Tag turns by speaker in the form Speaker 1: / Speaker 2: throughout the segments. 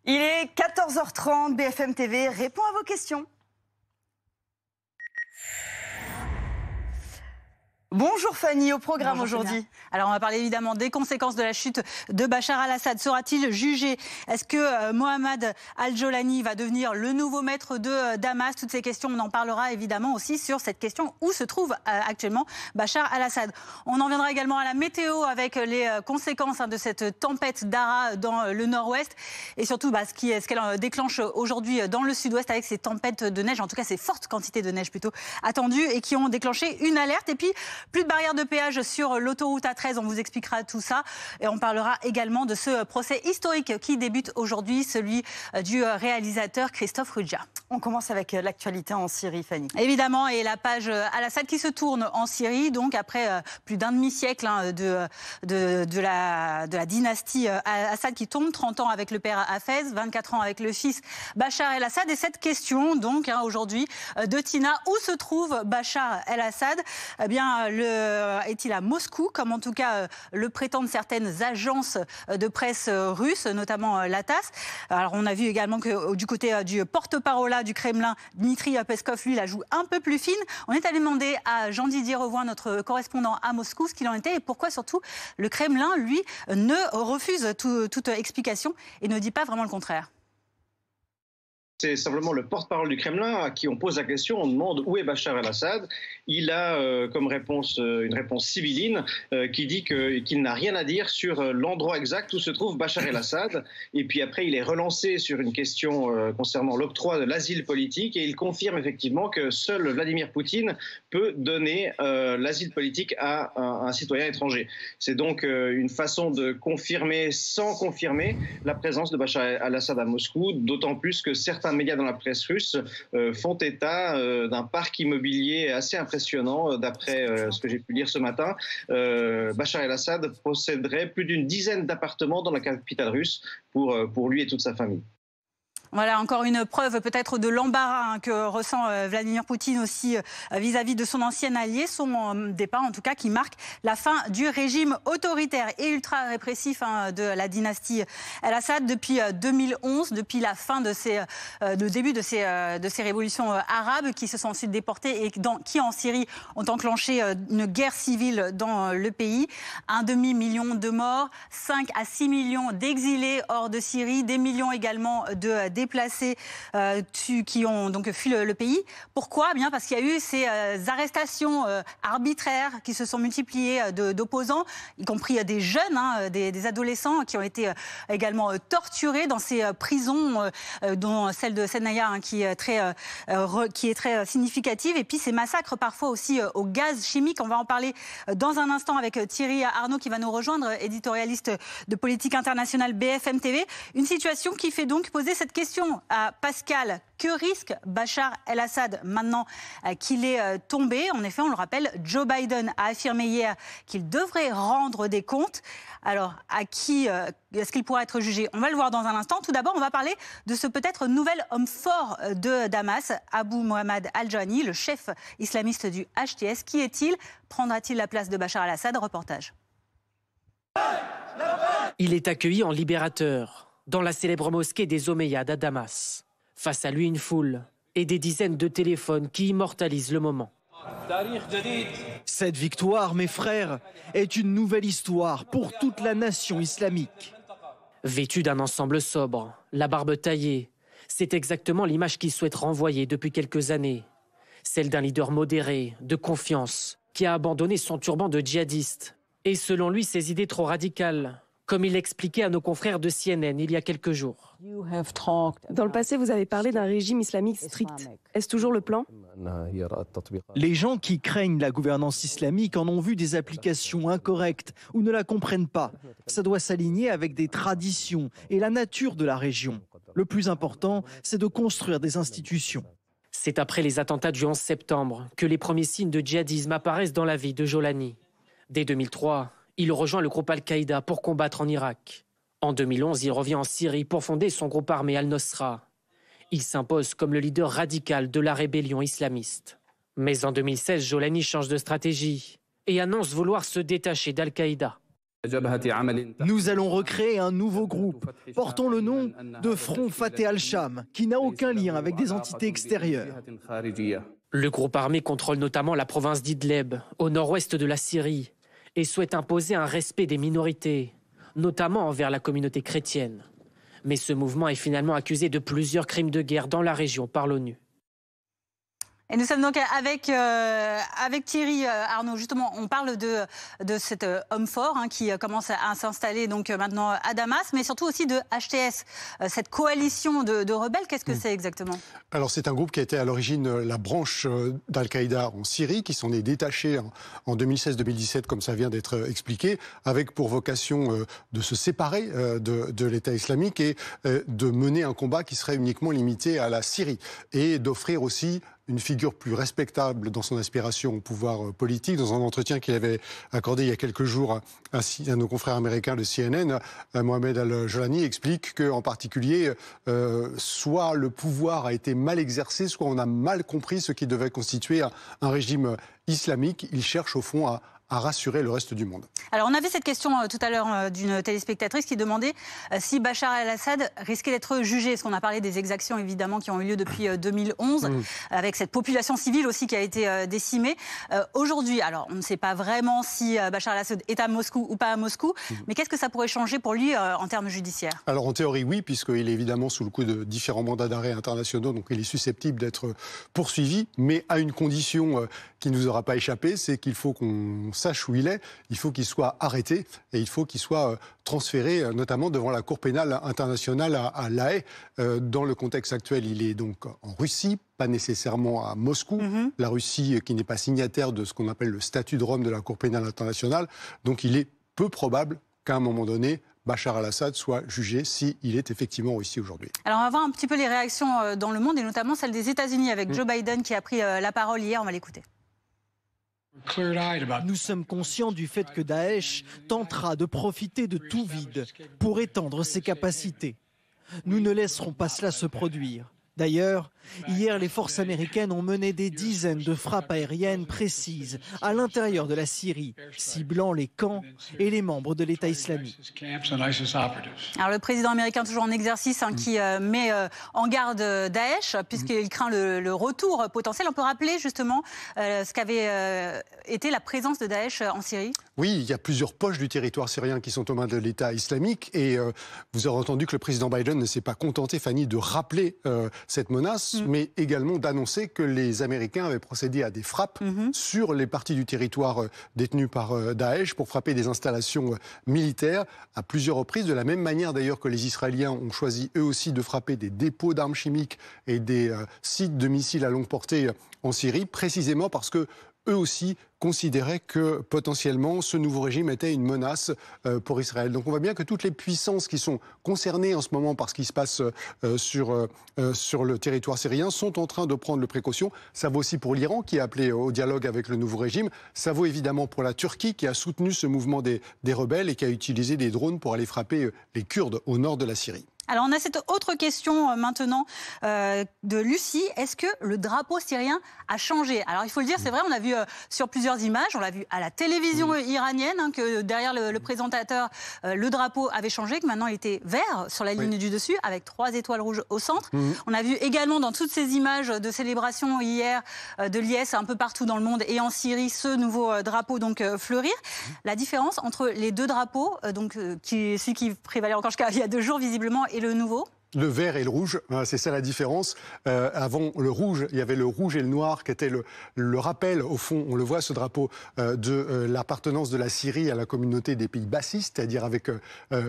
Speaker 1: Il est 14h30, BFM TV répond à vos questions. Bonjour Fanny, au programme aujourd'hui.
Speaker 2: Alors on va parler évidemment des conséquences de la chute de Bachar al-Assad. Sera-t-il jugé? Est-ce que Mohamed al-Jolani va devenir le nouveau maître de Damas? Toutes ces questions, on en parlera évidemment aussi sur cette question où se trouve actuellement Bachar al-Assad. On en viendra également à la météo avec les conséquences de cette tempête Dara dans le nord-ouest et surtout ce qu'elle déclenche aujourd'hui dans le sud-ouest avec ces tempêtes de neige, en tout cas ces fortes quantités de neige plutôt attendues et qui ont déclenché une alerte. Et puis plus de barrières de péage sur l'autoroute A13, on vous expliquera tout ça. Et on parlera également de ce procès historique qui débute aujourd'hui, celui du réalisateur Christophe Ruggia.
Speaker 1: On commence avec l'actualité en Syrie, Fanny.
Speaker 2: Évidemment, et la page Al-Assad qui se tourne en Syrie, donc après plus d'un demi-siècle de la dynastie Assad qui tombe, 30 ans avec le père Hafez, 24 ans avec le fils Bachar el-Assad. Et cette question, donc, aujourd'hui, de Tina, où se trouve Bachar el-Assad? Eh bien, est-il à Moscou, comme en tout cas le prétendent certaines agences de presse russes, notamment la TASS. Alors, on a vu également que du côté du porte-parole du Kremlin, Dmitri Peskov, lui, la joue un peu plus fine. On est allé demander à Jean-Didier Revoin, notre correspondant à Moscou, ce qu'il en était et pourquoi surtout le Kremlin, lui, ne refuse toute explication et ne dit pas vraiment le contraire.
Speaker 3: C'est simplement le porte-parole du Kremlin à qui on pose la question, on demande où est Bachar el-Assad. Il a comme réponse une réponse sibylline qui dit qu'il n'a rien à dire sur l'endroit exact où se trouve Bachar el-Assad. Et puis après, il est relancé sur une question concernant l'octroi de l'asile politique et il confirme effectivement que seul Vladimir Poutine peut donner l'asile politique à un citoyen étranger. C'est donc une façon de confirmer sans confirmer la présence de Bachar el-Assad à Moscou, d'autant plus que certains médias dans la presse russe font état d'un parc immobilier assez impressionnant. D'après ce que j'ai pu lire ce matin, Bachar el-Assad posséderait plus d'une dizaine d'appartements dans la capitale russe pour lui et toute sa famille.
Speaker 2: Voilà, encore une preuve peut-être de l'embarras que ressent Vladimir Poutine aussi vis-à-vis de son ancien allié, son départ en tout cas qui marque la fin du régime autoritaire et ultra-répressif de la dynastie El-Assad depuis 2011, depuis la fin le début de ces révolutions arabes qui se sont ensuite déportées et qui en Syrie ont enclenché une guerre civile dans le pays. 1,5 million de morts, 5 à 6 millions d'exilés hors de Syrie, des millions également de déplacés qui ont donc fui le pays. Pourquoi? Bien parce qu'il y a eu ces arrestations arbitraires qui se sont multipliées d'opposants, y compris des jeunes, des adolescents qui ont été également torturés dans ces prisons, dont celle de Senaya qui est très significative. Et puis ces massacres parfois aussi au gaz chimique. On va en parler dans un instant avec Thierry Arnaud qui va nous rejoindre, éditorialiste de politique internationale BFM TV. Une situation qui fait donc poser cette question à Pascal. Que risque Bachar el-Assad maintenant qu'il est tombé? En effet, on le rappelle, Joe Biden a affirmé hier qu'il devrait rendre des comptes. Alors, à qui est-ce qu'il pourra être jugé? On va le voir dans un instant. Tout d'abord, on va parler de ce peut-être nouvel homme fort de Damas, Abu Mohamed al-Jolani, le chef islamiste du HTS. Qui est-il? Prendra-t-il la place de Bachar el-Assad? Reportage.
Speaker 4: Il est accueilli en libérateur dans la célèbre mosquée des Omeyyades à Damas. Face à lui, une foule et des dizaines de téléphones qui immortalisent le moment.
Speaker 5: Cette victoire, mes frères, est une nouvelle histoire pour toute la nation islamique.
Speaker 4: Vêtu d'un ensemble sobre, la barbe taillée, c'est exactement l'image qu'il souhaite renvoyer depuis quelques années. Celle d'un leader modéré, de confiance, qui a abandonné son turban de djihadiste. Et selon lui, ses idées trop radicales, comme il l'expliquait à nos confrères de CNN il y a quelques jours.
Speaker 6: Dans le passé, vous avez parlé d'un régime islamique strict. Est-ce toujours le plan?
Speaker 5: Les gens qui craignent la gouvernance islamique en ont vu des applications incorrectes ou ne la comprennent pas. Ça doit s'aligner avec des traditions et la nature de la région. Le plus important, c'est de construire des institutions.
Speaker 4: C'est après les attentats du 11 septembre que les premiers signes de djihadisme apparaissent dans la vie de Jolani. Dès 2003, il rejoint le groupe Al-Qaïda pour combattre en Irak. En 2011, il revient en Syrie pour fonder son groupe armé Al-Nosra. Il s'impose comme le leader radical de la rébellion islamiste. Mais en 2016, Jolani change de stratégie et annonce vouloir se détacher d'Al-Qaïda.
Speaker 5: Nous allons recréer un nouveau groupe. Portons le nom de Front Fateh al-Sham, qui n'a aucun lien avec des entités extérieures.
Speaker 4: Le groupe armé contrôle notamment la province d'Idleb, au nord-ouest de la Syrie, et souhaite imposer un respect des minorités, notamment envers la communauté chrétienne. Mais ce mouvement est finalement accusé de plusieurs crimes de guerre dans la région par l'ONU.
Speaker 2: Et nous sommes donc avec Thierry Arnaud. Justement, on parle de cet homme fort qui commence à s'installer donc maintenant à Damas, mais surtout aussi de HTS, cette coalition de rebelles. Qu'est-ce que c'est exactement?
Speaker 7: Alors c'est un groupe qui a été à l'origine la branche d'Al-Qaïda en Syrie, qui s'en est détaché en 2016-2017, comme ça vient d'être expliqué, avec pour vocation de se séparer de l'État islamique et de mener un combat qui serait uniquement limité à la Syrie et d'offrir aussi une figure plus respectable dans son aspiration au pouvoir politique. Dans un entretien qu'il avait accordé il y a quelques jours à nos confrères américains de CNN, Mohamed Al-Jolani explique qu'en particulier, soit le pouvoir a été mal exercé, soit on a mal compris ce qui devait constituer un régime islamique. Il cherche au fond à rassurer le reste du monde.
Speaker 2: Alors on avait cette question tout à l'heure d'une téléspectatrice qui demandait si Bachar el-Assad risquait d'être jugé. Parce qu'on a parlé des exactions évidemment qui ont eu lieu depuis 2011, avec cette population civile aussi qui a été décimée. Aujourd'hui, alors on ne sait pas vraiment si Bachar el-Assad est à Moscou ou pas à Moscou, mais qu'est-ce que ça pourrait changer pour lui en termes judiciaires? Alors
Speaker 7: en théorie oui, puisqu'il est évidemment sous le coup de différents mandats d'arrêt internationaux, donc il est susceptible d'être poursuivi, mais à une condition qui ne nous aura pas échappé, c'est qu'il faut qu'on sache où il est, il faut qu'il soit arrêté et il faut qu'il soit transféré notamment devant la Cour pénale internationale à La Haye. Dans le contexte actuel, il est donc en Russie, pas nécessairement à Moscou. La Russie qui n'est pas signataire de ce qu'on appelle le statut de Rome de la Cour pénale internationale. Donc il est peu probable qu'à un moment donné, Bachar al-Assad soit jugé s'il est effectivement en Russie aujourd'hui.
Speaker 2: Alors on va voir un petit peu les réactions dans le monde et notamment celle des États-Unis avec Joe Biden qui a pris la parole hier. On va l'écouter.
Speaker 5: Nous sommes conscients du fait que Daesh tentera de profiter de tout vide pour étendre ses capacités. Nous ne laisserons pas cela se produire. D'ailleurs, hier, les forces américaines ont mené des dizaines de frappes aériennes précises à l'intérieur de la Syrie, ciblant les camps et les membres de l'État islamique.
Speaker 2: Alors le président américain, toujours en exercice, qui met en garde Daesh, puisqu'il craint le retour potentiel. On peut rappeler justement ce qu'avait été la présence de Daesh en Syrie?
Speaker 7: Oui, il y a plusieurs poches du territoire syrien qui sont aux mains de l'État islamique. Et vous aurez entendu que le président Biden ne s'est pas contenté, Fanny, de rappeler cette menace, mais également d'annoncer que les Américains avaient procédé à des frappes sur les parties du territoire détenues par Daesh pour frapper des installations militaires à plusieurs reprises, de la même manière d'ailleurs que les Israéliens ont choisi eux aussi de frapper des dépôts d'armes chimiques et des sites de missiles à longue portée en Syrie, précisément parce que eux aussi considéraient que potentiellement ce nouveau régime était une menace pour Israël. Donc on voit bien que toutes les puissances qui sont concernées en ce moment par ce qui se passe sur le territoire syrien sont en train de prendre les précautions. Ça vaut aussi pour l'Iran qui a appelé au dialogue avec le nouveau régime. Ça vaut évidemment pour la Turquie qui a soutenu ce mouvement des rebelles et qui a utilisé des drones pour aller frapper les Kurdes au nord de la Syrie.
Speaker 2: Alors on a cette autre question maintenant de Lucie. Est-ce que le drapeau syrien a changé? Alors il faut le dire, c'est vrai, on a vu sur plusieurs images, on l'a vu à la télévision iranienne, que derrière le présentateur, le drapeau avait changé, que maintenant il était vert sur la ligne du dessus, avec 3 étoiles rouges au centre. On a vu également dans toutes ces images de célébration hier de l'IS un peu partout dans le monde et en Syrie, ce nouveau drapeau donc fleurir. La différence entre les deux drapeaux, donc celui qui prévalait encore jusqu'à il y a 2 jours visiblement, et le nouveau?
Speaker 7: Le vert et le rouge, c'est ça la différence. Avant le rouge, il y avait le rouge et le noir qui était le rappel, au fond, on le voit ce drapeau, de l'appartenance de la Syrie à la communauté des pays bassistes, c'est-à-dire avec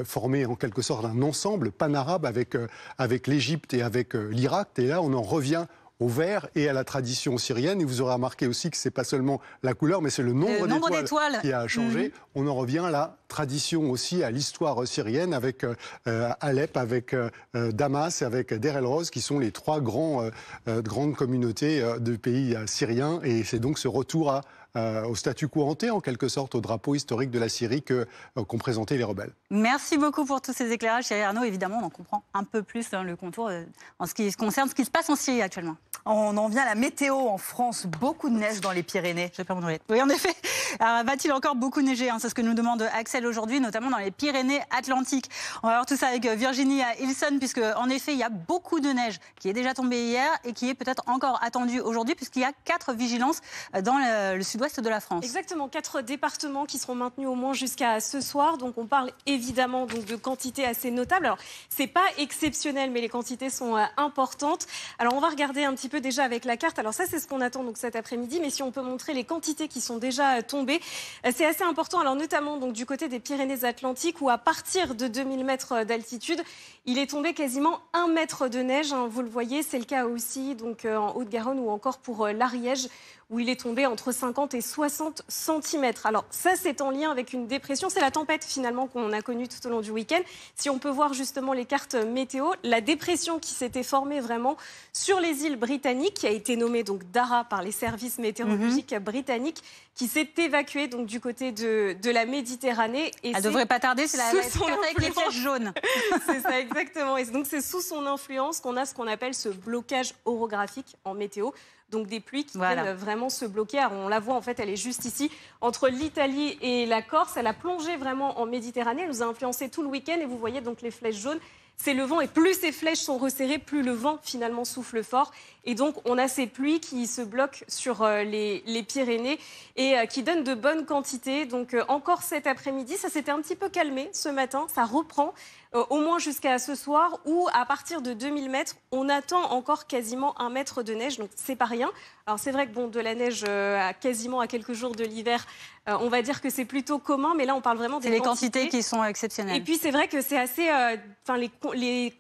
Speaker 7: formé en quelque sorte un ensemble pan-arabe avec l'Égypte et avec l'Irak. Et là, on en revient au vert et à la tradition syrienne. Et vous aurez remarqué aussi que ce n'est pas seulement la couleur, mais c'est le nombre d'étoiles qui a changé. On en revient à la tradition aussi, à l'histoire syrienne, avec Alep, avec Damas et avec Deir el-Roz, qui sont les 3 grandes communautés de pays syriens. Et c'est donc ce retour au statu quo ante, en quelque sorte, au drapeau historique de la Syrie qu'ont présenté les rebelles.
Speaker 2: Merci beaucoup pour tous ces éclairages, Thierry Arnaud. Évidemment, on en comprend un peu plus le contour en ce qui concerne ce qui se passe en Syrie actuellement.
Speaker 1: On en vient à la météo en France. Beaucoup de neige dans les Pyrénées.
Speaker 2: Je vais pas m'ennuyer. Oui, en effet. Va-t-il encore beaucoup neiger? C'est ce que nous demande Axel aujourd'hui, notamment dans les Pyrénées-Atlantiques. On va voir tout ça avec Virginie à Ilson, puisque en effet, il y a beaucoup de neige qui est déjà tombée hier et qui est peut-être encore attendue aujourd'hui, puisqu'il y a 4 vigilances dans le sud-ouest de la France.
Speaker 8: Exactement, 4 départements qui seront maintenus au moins jusqu'à ce soir. Donc on parle évidemment donc, de quantités assez notables. Alors, c'est pas exceptionnel, mais les quantités sont importantes. Alors, on va regarder un petit peu déjà avec la carte. Alors ça, c'est ce qu'on attend donc cet après-midi. Mais si on peut montrer les quantités qui sont déjà tombées, c'est assez important. Alors notamment donc du côté des Pyrénées-Atlantiques, où à partir de 2000 mètres d'altitude, il est tombé quasiment 1 mètre de neige. Vous le voyez, c'est le cas aussi donc en Haute-Garonne ou encore pour l'Ariège, où il est tombé entre 50 et 60 cm. Alors ça, c'est en lien avec une dépression. C'est la tempête finalement qu'on a connue tout au long du week-end. Si on peut voir justement les cartes météo, la dépression qui s'était formée vraiment sur les îles britanniques, qui a été nommée donc Dara par les services météorologiques britanniques, qui s'est évacuée donc du côté de la Méditerranée. Et
Speaker 2: elle devrait pas tarder, c'est la avec les flèches jaunes.
Speaker 8: C'est ça exactement. Et donc c'est sous son influence qu'on a ce qu'on appelle ce blocage orographique en météo. Donc des pluies qui viennent vraiment se bloquer. Alors on la voit en fait, elle est juste ici, entre l'Italie et la Corse. Elle a plongé vraiment en Méditerranée, elle nous a influencé tout le week-end et vous voyez donc les flèches jaunes. C'est le vent et plus ces flèches sont resserrées, plus le vent finalement souffle fort. Et donc on a ces pluies qui se bloquent sur les Pyrénées et qui donnent de bonnes quantités. Donc encore cet après-midi, ça s'était un petit peu calmé ce matin, ça reprend. Au moins jusqu'à ce soir, où à partir de 2000 mètres, on attend encore quasiment 1 mètre de neige, donc c'est pas rien. Alors c'est vrai que bon, de la neige quasiment à quelques jours de l'hiver, on va dire que c'est plutôt commun, mais là on parle vraiment des
Speaker 2: quantités qui sont exceptionnelles.
Speaker 8: Et puis c'est vrai que c'est assez, les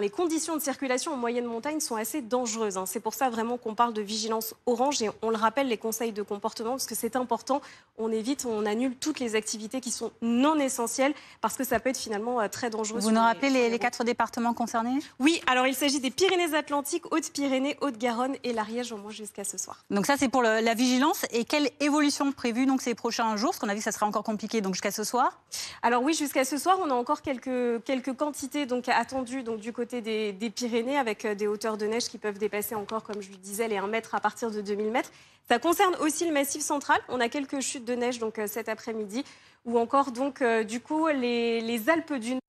Speaker 8: conditions de circulation en moyenne montagne sont assez dangereuses. C'est pour ça vraiment qu'on parle de vigilance orange et on le rappelle, les conseils de comportement, parce que c'est important. On évite, on annule toutes les activités qui sont non essentielles, parce que ça peut être finalement très dangereux.
Speaker 2: Vous nous rappelez les 4 départements concernés?
Speaker 8: Oui, alors il s'agit des Pyrénées-Atlantiques, Haute-Pyrénées, Haute-Garonne et l'Ariège au moins jusqu'à ce soir.
Speaker 2: Donc ça c'est pour la vigilance. Et quelle évolution prévue donc ces prochains jours? Parce qu'on a vu que ça sera encore compliqué donc jusqu'à ce soir.
Speaker 8: Alors oui, jusqu'à ce soir, on a encore quelques quantités donc attendues donc du côté des Pyrénées, avec des hauteurs de neige qui peuvent dépasser encore, comme je le disais, les 1 mètre à partir de 2000 mètres. Ça concerne aussi le Massif central. On a quelques chutes de neige donc cet après-midi, ou encore donc du coup les Alpes du Nord.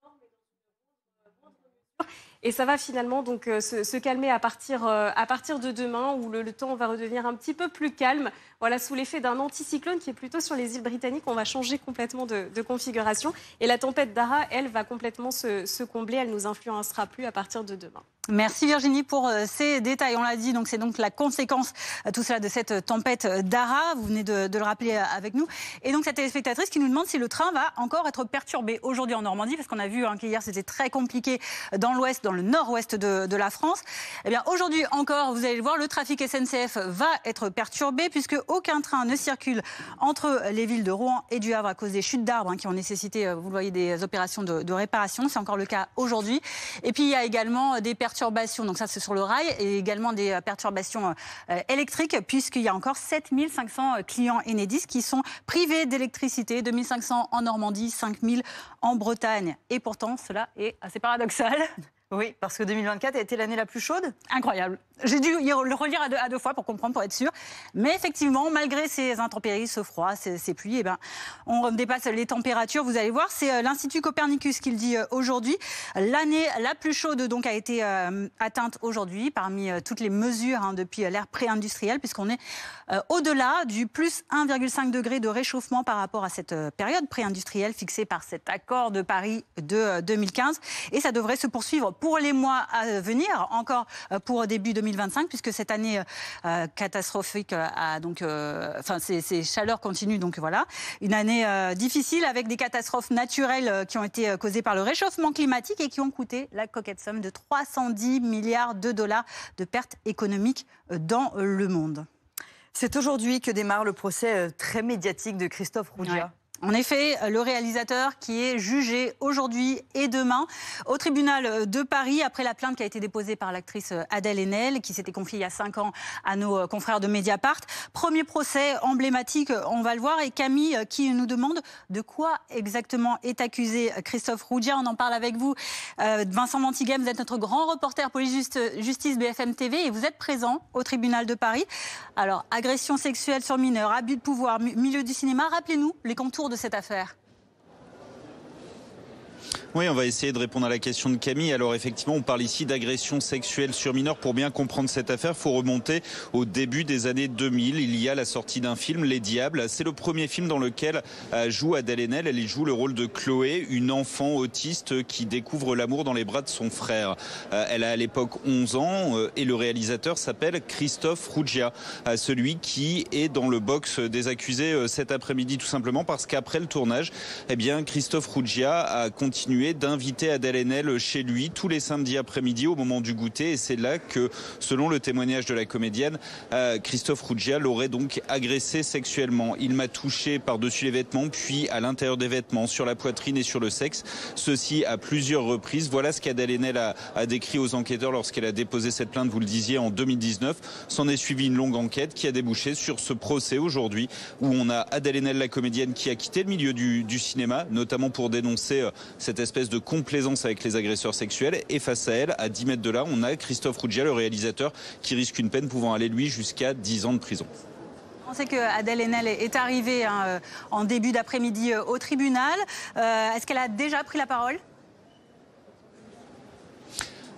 Speaker 8: Et ça va finalement donc se calmer à partir de demain, où le temps va redevenir un petit peu plus calme. Voilà, sous l'effet d'un anticyclone qui est plutôt sur les îles britanniques, on va changer complètement de configuration. Et la tempête Dara, elle, va complètement se combler. Elle nous influencera plus à partir de demain.
Speaker 2: Merci Virginie pour ces détails. On l'a dit, donc c'est donc la conséquence tout cela de cette tempête Dara. Vous venez de le rappeler avec nous. Et donc cette téléspectatrice qui nous demande si le train va encore être perturbé aujourd'hui en Normandie, parce qu'on a vu qu'hier c'était très compliqué dans l'ouest, dans le nord-ouest de la France. Eh bien aujourd'hui encore, vous allez le voir, le trafic SNCF va être perturbé puisque aucun train ne circule entre les villes de Rouen et du Havre à cause des chutes d'arbres qui ont nécessité, vous le voyez, des opérations de réparation. C'est encore le cas aujourd'hui. Et puis il y a également des perturbations, donc ça c'est sur le rail, et également des perturbations électriques, puisqu'il y a encore 7500 clients Enedis qui sont privés d'électricité, 2500 en Normandie, 5000 en Bretagne. Et pourtant, cela est assez paradoxal.
Speaker 1: Oui, parce que 2024 a été l'année la plus chaude.
Speaker 2: Incroyable. J'ai dû le relire à deux fois pour comprendre, pour être sûr. Mais effectivement, malgré ces intempéries, ce froid, ces pluies, on dépasse les températures. Vous allez voir, c'est l'Institut Copernicus qui le dit aujourd'hui. L'année la plus chaude donc a été atteinte aujourd'hui parmi toutes les mesures depuis l'ère pré-industrielle, puisqu'on est au-delà du plus 1,5 degré de réchauffement par rapport à cette période pré-industrielle fixée par cet accord de Paris de 2015. Et ça devrait se poursuivre pour les mois à venir, encore pour début 2025, puisque cette année catastrophique ces chaleurs continuent, donc voilà. Une année difficile avec des catastrophes naturelles qui ont été causées par le réchauffement climatique et qui ont coûté la coquette somme de 310 milliards de dollars de pertes économiques dans le monde.
Speaker 1: C'est aujourd'hui que démarre le procès très médiatique de Christophe Roudia.
Speaker 2: Ouais. En effet, le réalisateur qui est jugé aujourd'hui et demain au tribunal de Paris après la plainte qui a été déposée par l'actrice Adèle Haenel qui s'était confiée il y a 5 ans à nos confrères de Mediapart. Premier procès emblématique, on va le voir. Et Camille qui nous demande de quoi exactement est accusé Christophe Roudia. On en parle avec vous. Vincent Mantighem, vous êtes notre grand reporter police-justice BFM TV et vous êtes présent au tribunal de Paris. Alors, agression sexuelle sur mineurs, abus de pouvoir, milieu du cinéma. Rappelez-nous les contours de cette affaire.
Speaker 9: Oui, on va essayer de répondre à la question de Camille. Alors effectivement, on parle ici d'agression sexuelle sur mineurs. Pour bien comprendre cette affaire, il faut remonter au début des années 2000. Il y a la sortie d'un film, Les Diables. C'est le premier film dans lequel joue Adèle Haenel. Elle y joue le rôle de Chloé, une enfant autiste qui découvre l'amour dans les bras de son frère. Elle a à l'époque 11 ans et le réalisateur s'appelle Christophe Roudia, celui qui est dans le box des accusés cet après-midi, tout simplement parce qu'après le tournage, eh bien, Christophe Roudia a continué d'inviter Adèle Haenel chez lui tous les samedis après-midi au moment du goûter. Et c'est là que, selon le témoignage de la comédienne, Christophe Roudia l'aurait donc agressé sexuellement. Il m'a touché par-dessus les vêtements, puis à l'intérieur des vêtements, sur la poitrine et sur le sexe. Ceci à plusieurs reprises. Voilà ce qu'Adèle Haenel a décrit aux enquêteurs lorsqu'elle a déposé cette plainte, vous le disiez, en 2019. S'en est suivi une longue enquête qui a débouché sur ce procès aujourd'hui où on a Adèle Haenel, la comédienne, qui a quitté le milieu du cinéma, notamment pour dénoncer cette espèce de complaisance avec les agresseurs sexuels. Et face à elle, à 10 mètres de là, on a Christophe Roudia, le réalisateur, qui risque une peine pouvant aller, lui, jusqu'à 10 ans de prison.
Speaker 2: On sait qu'Adèle Haenel est arrivée en début d'après-midi au tribunal. Est-ce qu'elle a déjà pris la parole ?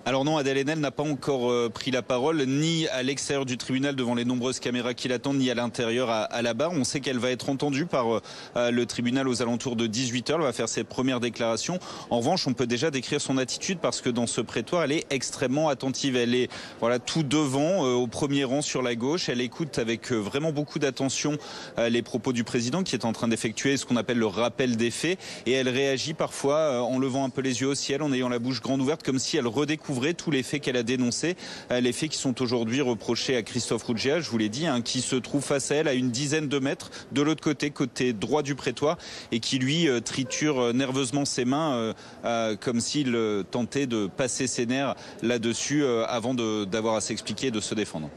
Speaker 9: Alors non, Adèle Haenel n'a pas encore pris la parole, ni à l'extérieur du tribunal devant les nombreuses caméras qui l'attendent, ni à l'intérieur à la barre. On sait qu'elle va être entendue par le tribunal aux alentours de 18h. Elle va faire ses premières déclarations. En revanche, on peut déjà décrire son attitude parce que dans ce prétoire, elle est extrêmement attentive. Elle est tout devant, au premier rang sur la gauche. Elle écoute avec vraiment beaucoup d'attention les propos du président qui est en train d'effectuer ce qu'on appelle le rappel des faits. Et elle réagit parfois en levant un peu les yeux au ciel, en ayant la bouche grande ouverte, comme si elle redécouvrait tous les faits qu'elle a dénoncés, les faits qui sont aujourd'hui reprochés à Christophe Roudia, je vous l'ai dit, qui se trouve face à elle à une dizaine de mètres de l'autre côté droit du prétoire, et qui lui triture nerveusement ses mains comme s'il tentait de passer ses nerfs là-dessus avant d'avoir à s'expliquer et de se défendre.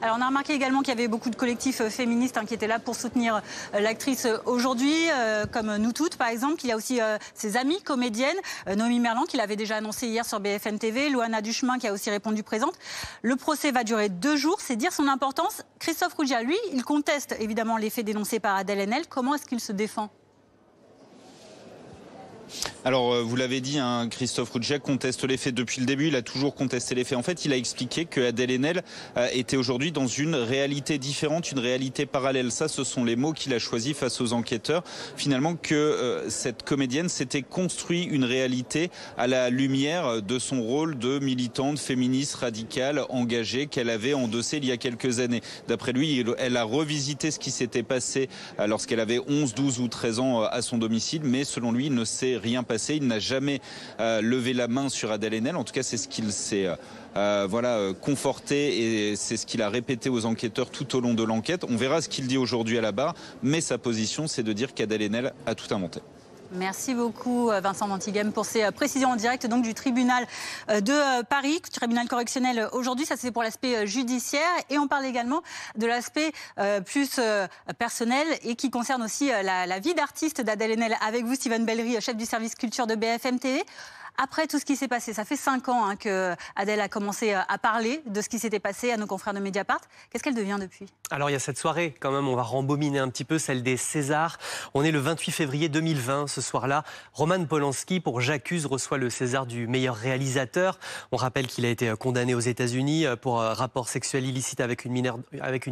Speaker 2: Alors on a remarqué également qu'il y avait beaucoup de collectifs féministes qui étaient là pour soutenir l'actrice aujourd'hui, comme nous toutes par exemple. Il y a aussi ses amies comédiennes, Noémie Merlan qui l'avait déjà annoncé hier sur BFM TV, Loana Duchemin qui a aussi répondu présente. Le procès va durer 2 jours, c'est dire son importance. Christophe Roudia, lui, il conteste évidemment les faits dénoncés par Adèle Haenel. Comment est-ce qu'il se défend ?
Speaker 9: Alors, vous l'avez dit, Christophe Roudia conteste les faits depuis le début. Il a toujours contesté les faits. En fait, il a expliqué que Adèle Haenel était aujourd'hui dans une réalité différente, une réalité parallèle. Ça, ce sont les mots qu'il a choisis face aux enquêteurs. Finalement, que cette comédienne s'était construit une réalité à la lumière de son rôle de militante féministe radicale engagée qu'elle avait endossé il y a quelques années. D'après lui, elle a revisité ce qui s'était passé lorsqu'elle avait 11, 12 ou 13 ans à son domicile. Mais selon lui, il ne s'est rien passé. Il n'a jamais levé la main sur Adèle Haenel. En tout cas, c'est ce qu'il s'est conforté et c'est ce qu'il a répété aux enquêteurs tout au long de l'enquête. On verra ce qu'il dit aujourd'hui à la barre, mais sa position, c'est de dire qu'Adèle Haenel a tout inventé.
Speaker 2: Merci beaucoup Vincent Mantighem pour ces précisions en direct donc du tribunal de Paris, tribunal correctionnel aujourd'hui. Ça c'est pour l'aspect judiciaire et on parle également de l'aspect plus personnel et qui concerne aussi la vie d'artiste d'Adèle Haenel. Avec vous Steven Bellery, chef du service culture de BFM TV. Après tout ce qui s'est passé, ça fait 5 ans que Adèle a commencé à parler de ce qui s'était passé à nos confrères de Mediapart. Qu'est-ce qu'elle devient depuis ?
Speaker 10: Alors il y a cette soirée quand même, on va rembobiner un petit peu, celle des Césars. On est le 28 février 2020, ce soir-là. Roman Polanski, pour J'accuse, reçoit le César du meilleur réalisateur. On rappelle qu'il a été condamné aux États-Unis pour rapport sexuel illicite avec une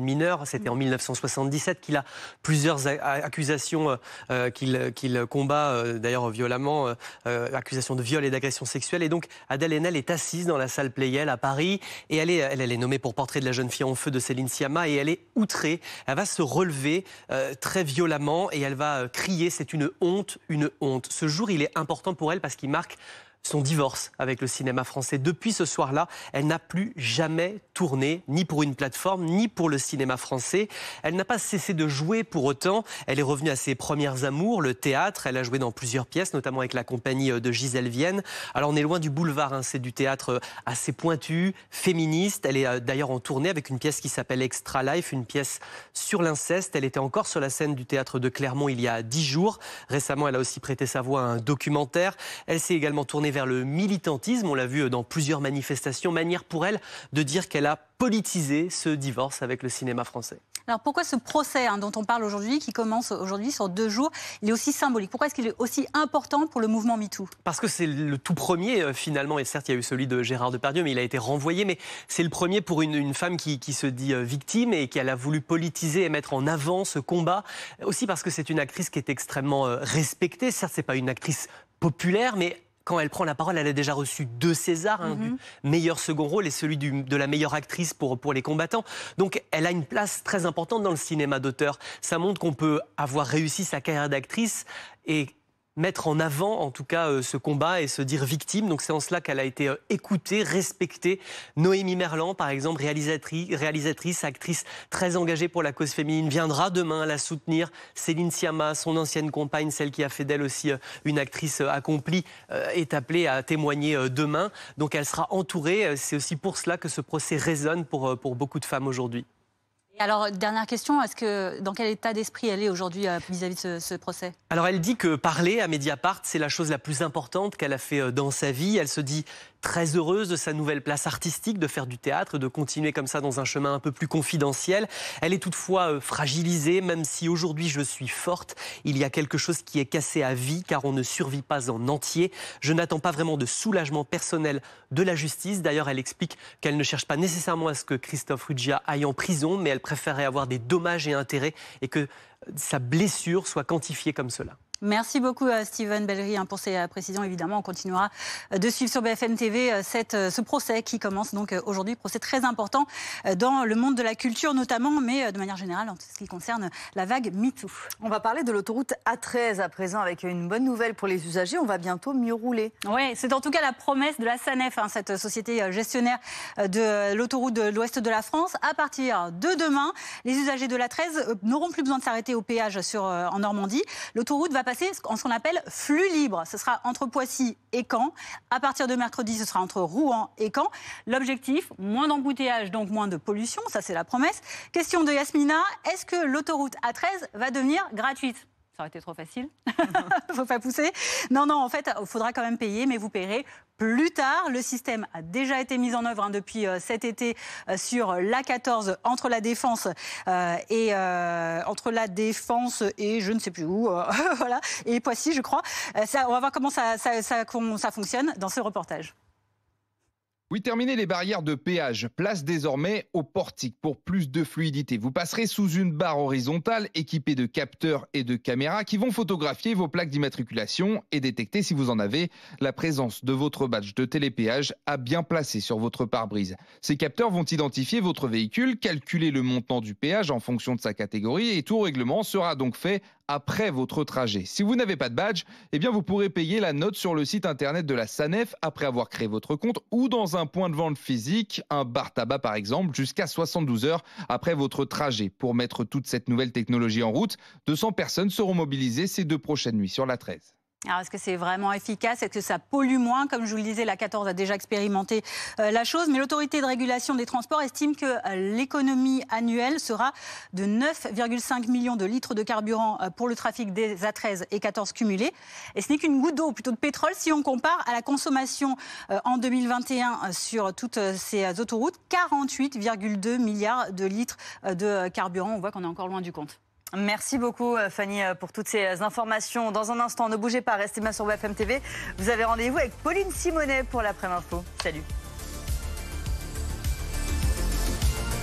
Speaker 10: mineure. C'était en 1977 qu'il a plusieurs accusations qu'il combat d'ailleurs violemment, accusations de viol et d'agression sexuelle. Et donc Adèle Haenel est assise dans la salle Pleyel à Paris et elle est nommée pour Portrait de la jeune fille en feu de Céline Sciamma et elle est outrée. Elle va se relever très violemment et elle va crier « c'est une honte, une honte ». Ce jour, il est important pour elle parce qu'il marque son divorce avec le cinéma français. Depuis ce soir-là, elle n'a plus jamais tourné, ni pour une plateforme, ni pour le cinéma français. Elle n'a pas cessé de jouer pour autant. Elle est revenue à ses premières amours, le théâtre. Elle a joué dans plusieurs pièces, notamment avec la compagnie de Gisèle Vienne. Alors on est loin du boulevard, hein. C'est du théâtre assez pointu, féministe. Elle est d'ailleurs en tournée avec une pièce qui s'appelle Extra Life, une pièce sur l'inceste. Elle était encore sur la scène du théâtre de Clermont il y a 10 jours. Récemment, elle a aussi prêté sa voix à un documentaire. Elle s'est également tournée vers le militantisme. On l'a vu dans plusieurs manifestations. Manière pour elle de dire qu'elle a politisé ce divorce avec le cinéma français.
Speaker 2: Alors pourquoi ce procès dont on parle aujourd'hui, qui commence aujourd'hui sur 2 jours, il est aussi symbolique? Pourquoi est-ce qu'il est aussi important pour le mouvement MeToo?
Speaker 10: Parce que c'est le tout premier finalement, et certes il y a eu celui de Gérard Depardieu, mais il a été renvoyé, mais c'est le premier pour une femme qui se dit victime et qui a voulu politiser et mettre en avant ce combat. Aussi parce que c'est une actrice qui est extrêmement respectée. Certes, c'est pas une actrice populaire, mais quand elle prend la parole, elle a déjà reçu 2 Césars, du meilleur second rôle et celui de la meilleure actrice pour les combattants. Donc elle a une place très importante dans le cinéma d'auteur. Ça montre qu'on peut avoir réussi sa carrière d'actrice et mettre en avant, en tout cas, ce combat et se dire victime. Donc c'est en cela qu'elle a été écoutée, respectée. Noémie Merlan, par exemple, réalisatrice, actrice très engagée pour la cause féminine, viendra demain la soutenir. Céline Sciamma, son ancienne compagne, celle qui a fait d'elle aussi une actrice accomplie, est appelée à témoigner demain. Donc elle sera entourée. C'est aussi pour cela que ce procès résonne pour beaucoup de femmes aujourd'hui.
Speaker 2: Alors, dernière question, dans quel état d'esprit elle est aujourd'hui vis-à-vis de ce procès?
Speaker 10: Alors, elle dit que parler à Mediapart, c'est la chose la plus importante qu'elle a fait dans sa vie. Elle se dit très heureuse de sa nouvelle place artistique, de faire du théâtre, de continuer comme ça dans un chemin un peu plus confidentiel. Elle est toutefois fragilisée, même si aujourd'hui je suis forte. Il y a quelque chose qui est cassé à vie, car on ne survit pas en entier. Je n'attends pas vraiment de soulagement personnel de la justice. D'ailleurs, elle explique qu'elle ne cherche pas nécessairement à ce que Christophe Ruggia aille en prison, mais elle préférait avoir des dommages et intérêts et que sa blessure soit quantifiée comme cela.
Speaker 2: Merci beaucoup Steven Bellery pour ces précisions. Évidemment, on continuera de suivre sur BFM TV ce procès qui commence donc aujourd'hui. Procès très important dans le monde de la culture notamment, mais de manière générale en ce qui concerne la vague MeToo.
Speaker 1: On va parler de l'autoroute A13 à présent avec une bonne nouvelle pour les usagers. On va bientôt mieux rouler.
Speaker 2: Oui, c'est en tout cas la promesse de la SANEF, cette société gestionnaire de l'autoroute de l'ouest de la France. À partir de demain, les usagers de l'A13 n'auront plus besoin de s'arrêter au péage en Normandie. L'autoroute va passer en ce qu'on appelle flux libre. Ce sera entre Poissy et Caen. À partir de mercredi, ce sera entre Rouen et Caen. L'objectif, moins d'embouteillage, donc moins de pollution. Ça, c'est la promesse. Question de Yasmina, est-ce que l'autoroute A13 va devenir gratuite? Ça aurait été trop facile. Faut pas pousser. Non, en fait, il faudra quand même payer, mais vous payerez plus tard. Le système a déjà été mis en œuvre depuis cet été sur l'A14 entre la Défense et je ne sais plus où, voilà, et Poissy, je crois. On va voir comment ça fonctionne dans ce reportage.
Speaker 11: Oui, terminez les barrières de péage. Place désormais au portique pour plus de fluidité. Vous passerez sous une barre horizontale équipée de capteurs et de caméras qui vont photographier vos plaques d'immatriculation et détecter, si vous en avez, la présence de votre badge de télépéage à bien placé sur votre pare-brise. Ces capteurs vont identifier votre véhicule, calculer le montant du péage en fonction de sa catégorie et tout règlement sera donc fait après votre trajet. Si vous n'avez pas de badge, eh bien vous pourrez payer la note sur le site internet de la SANEF après avoir créé votre compte ou dans un point de vente physique, un bar tabac par exemple, jusqu'à 72 heures après votre trajet. Pour mettre toute cette nouvelle technologie en route, 200 personnes seront mobilisées ces 2 prochaines nuits sur l'A13.
Speaker 2: Alors, est-ce que c'est vraiment efficace? Est-ce que ça pollue moins? Comme je vous le disais, la 14 a déjà expérimenté la chose. Mais l'autorité de régulation des transports estime que l'économie annuelle sera de 9,5 millions de litres de carburant pour le trafic des A13 et 14 cumulés. Et ce n'est qu'une goutte d'eau, ou plutôt de pétrole, si on compare à la consommation en 2021 sur toutes ces autoroutes. 48,2 milliards de litres de carburant. On voit qu'on est encore loin du compte.
Speaker 1: Merci beaucoup Fanny pour toutes ces informations. Dans un instant, ne bougez pas, restez bien sur BFM TV. Vous avez rendez-vous avec Pauline Simonet pour l'après-info. Salut.